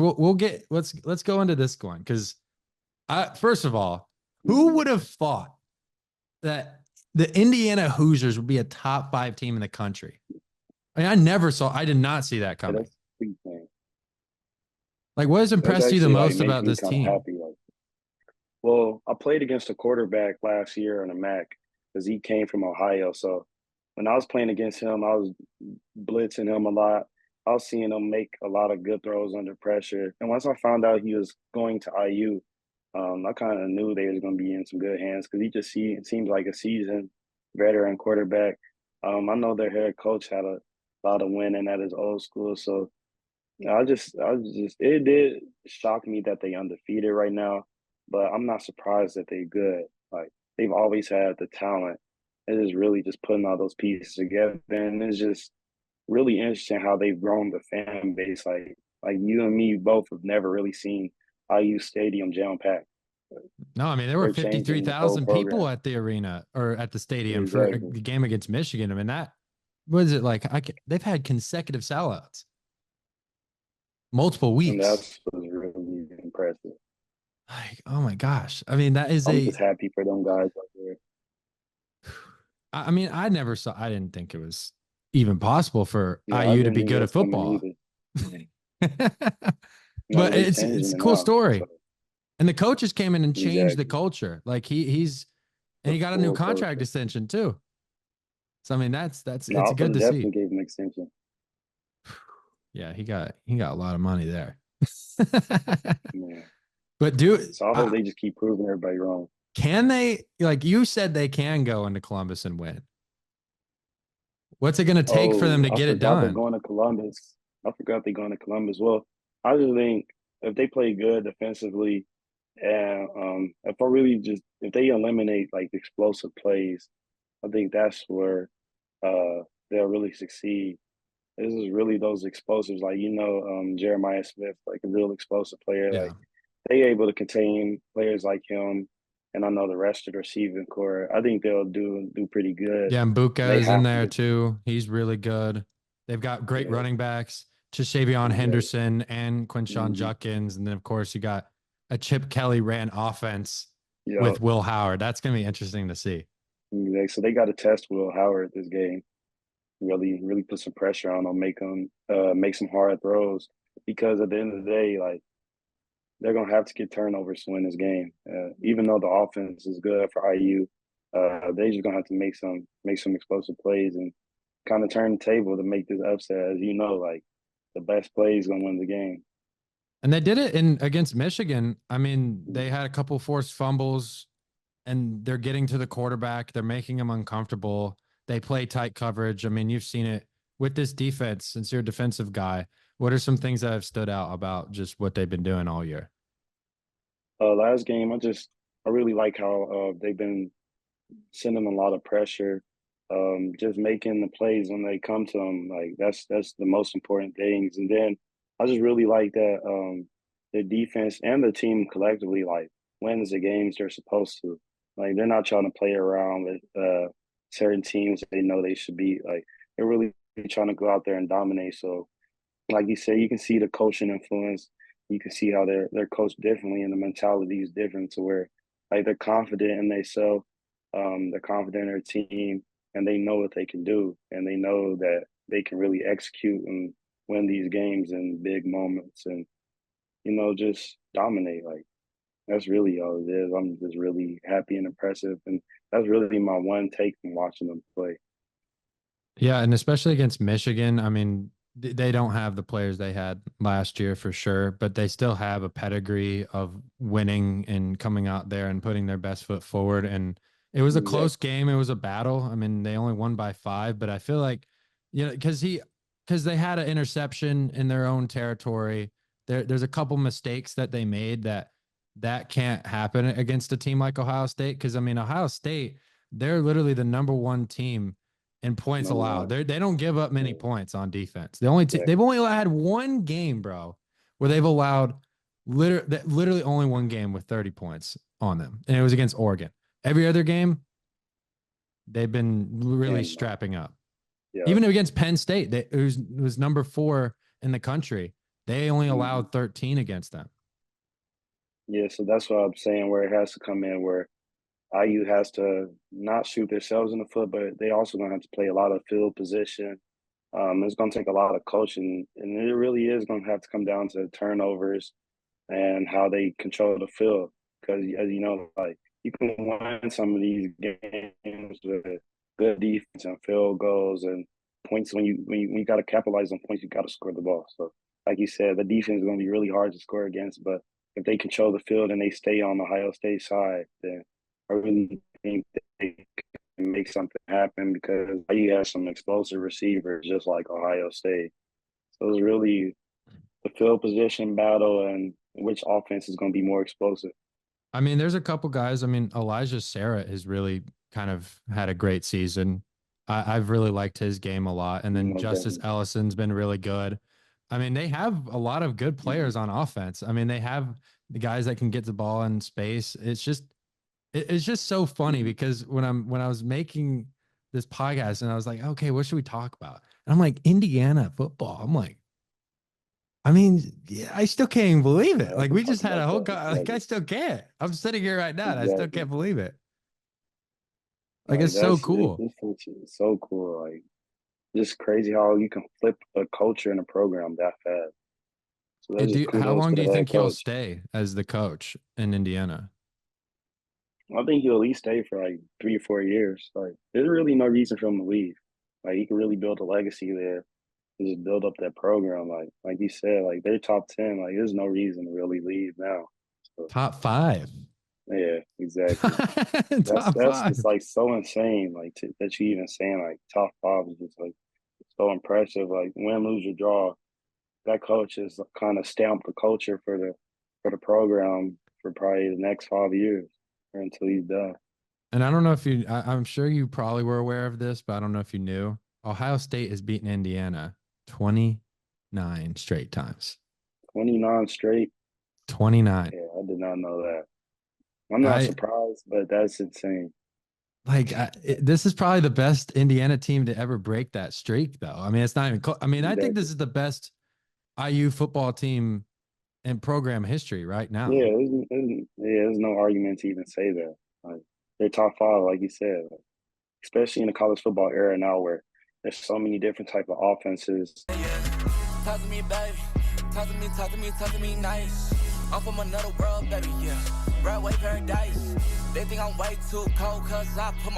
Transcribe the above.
we'll get let's go into this one because first of all, who would have thought that the Indiana Hoosiers would be a top 5 team in the country? I mean, I did not see that Yeah, coming. that's pretty thing. Like, what has That's impressed you the actually like most making about me this kind of team? happy. Like, well, I played against a quarterback last year on the MAC because he came from Ohio. So when I was playing against him, I was blitzing him a lot. I was seeing him make a lot of good throws under pressure. And once I found out he was going to IU, I kind of knew they was going to be in some good hands because it seems like a seasoned veteran quarterback. I know their head coach had a lot of winning at his old school, so it did shock me that they undefeated right now, but I'm not surprised that they good. Like they've always had the talent. It is really just putting all those pieces together, and it's just really interesting how they've grown the fan base. Like you and me both have never really seen IU Stadium jam packed. No, I mean there were They're changing the whole 53,000 people program. at the arena or at the stadium for a Exactly. game against Michigan. I mean that was it like they've had consecutive sellouts, multiple And weeks. that's what's really impressive. Like, oh my gosh. I mean, that is I'm just happy for them guys out there. I mean, I didn't think it was even possible for Yeah, I IU to didn't be think it good at was coming football. either. No, But they it's changing a it cool now. story. So And the coaches came in and changed the exactly. culture. Like he's and The he got a new full contract culture. extension too. So I mean that's No, it's good Alpha to see. definitely gave him extension. Yeah, he got a lot of money there. Yeah. But do So I hope they just keep proving everybody wrong. can they like you said they can go into Columbus and win? What's it going to take for them Oh, to I get it forgot they're done? going to Columbus. I forgot they're going to Columbus. Well, I just think if they play good defensively and if they eliminate like explosive plays, I think that's where they'll really succeed. This is really those explosives, like Jeremiah Smith, like a real explosive player. Yeah. Like they able to contain players like him, and I know the rest of the receiving core. I think they'll do pretty good. Yeah, They Mbuka is in have to there get, too. He's really good. They've got great yeah, running backs, Shavion exactly. Henderson and Quinshon Mm-hmm. Judkins. And then, of course, you got a Chip Kelly ran offense Yep. with Will Howard. That's going to be interesting to see. Exactly. So they got to test Will Howard this game. Really put some pressure on him, make some hard throws because at the end of the day, like they're gonna have to get turnovers to win this game. Even though the offense is good for IU, they just gonna have to make some explosive plays and kind of turn the table to make this upset. As you know, like the best play is gonna win the game. And they did it in against Michigan. I mean, they had a couple forced fumbles and they're getting to the quarterback. They're making him uncomfortable. They play tight coverage. I mean, you've seen it with this defense since you're a defensive guy. What are some things that have stood out about just what they've been doing all year? Last game, I really like how they've been sending a lot of pressure, just making the plays when they come to them. Like that's the most important things. And then I just really like that the defense and the team collectively like wins the games they're supposed to. Like they're not trying to play around with certain teams that they know they should beat. Like they're really trying to go out there and dominate. So like you said, you can see the coaching influence. You can see how they're coached differently, and the mentality is different to where like they're confident in themselves, they're confident in their team, and they know what they can do, and they know that they can really execute and win these games in big moments, and just dominate. Like that's really all it is. I'm just really happy and impressive, and that's really my one take from watching them play. Yeah, and especially against Michigan, I mean, they don't have the players they had last year for sure, but they still have a pedigree of winning and coming out there and putting their best foot forward. And it was a close Exactly. game. It was a battle. I mean, they only won by 5, but I feel like, because they had an interception in their own territory. There's a couple mistakes that they made that can't happen against a team like Ohio State. Because I mean, Ohio State, they're literally the number one team in points Number allowed. one. They don't give up many Yeah, points on defense. They've exactly. only had one game, bro, where they've allowed literally only one game with 30 points on them, and it was against Oregon. Every other game, they've been really And strapping up. yeah, Even against Penn State, who was number 4 in the country, They only Mhm. allowed 13 against them. Yeah, so that's what I'm saying, where it has to come in, where IU has to not shoot themselves in the foot, but they also gonna have to play a lot of field position. It's gonna take a lot of coaching, and it really is gonna have to come down to turnovers and how they control the field. Because as you know, like you can win some of these games with good defense and field goals and points. When you got to capitalize on points, you got to score the ball. So, like you said, the defense is going to be really hard to score against. But if they control the field and they stay on the Ohio State side, then I really think they can make something happen because you have some explosive receivers just like Ohio State. So it's really the field position battle and which offense is going to be more explosive. I mean, there's a couple guys. I mean, Elijah Sarah has really kind of had a great season. I've really liked his game a lot. And then Most Justice definitely. Ellison's been really good. I mean, they have a lot of good Mm-hmm. players on offense. I mean, they have the guys that can get the ball in space. It's just so funny Mm-hmm. because when I was making this podcast and I was like, okay, what should we talk about? And I'm like, Indiana football. I'm like, I mean, yeah, I still can't even believe it. I Like can we talk just had a about whole that. like I Exactly. still can't. I'm sitting here right now and I still Exactly. can't believe it. Like Like it's so cool. this is so cool. Like just crazy how you can flip a culture in a program that fast. So that's just How kudos long to do the you head think he'll coach. stay as the coach in Indiana? I think he'll at least stay for like 3 or 4 years. Like there's really no reason for him to leave. Like he can really build a legacy there. Just build up that program. Like you said, like they're top 10. Like there's no reason to really leave now. So Top five. yeah, exactly. Top That's five. just like so insane. Like that you even saying like top five is just like so impressive. Like win, lose or draw, that coach has kind of stamped the culture for the program for probably the next 5 years or until he's done. And I don't know if I'm sure you probably were aware of this, but I don't know if you knew. Ohio State has beaten Indiana 29 straight times. 29 straight. 29. Yeah, I did not know that. I'm not I surprised, but that's insane. this is probably the best Indiana team to ever break that streak, though. I mean, it's not even close. I mean, I think this Exactly. is the best IU football team in program history right Yeah, now. there's no argument to even say that. Like they're top five, like you said, like, especially in the college football era now where there's so many different type of offenses. Talk to me, baby. Talk to me, talk to me, talk to me nice. I'm from another world, baby, yeah. Broadway paradise. They think I'm way too cold, cause I put my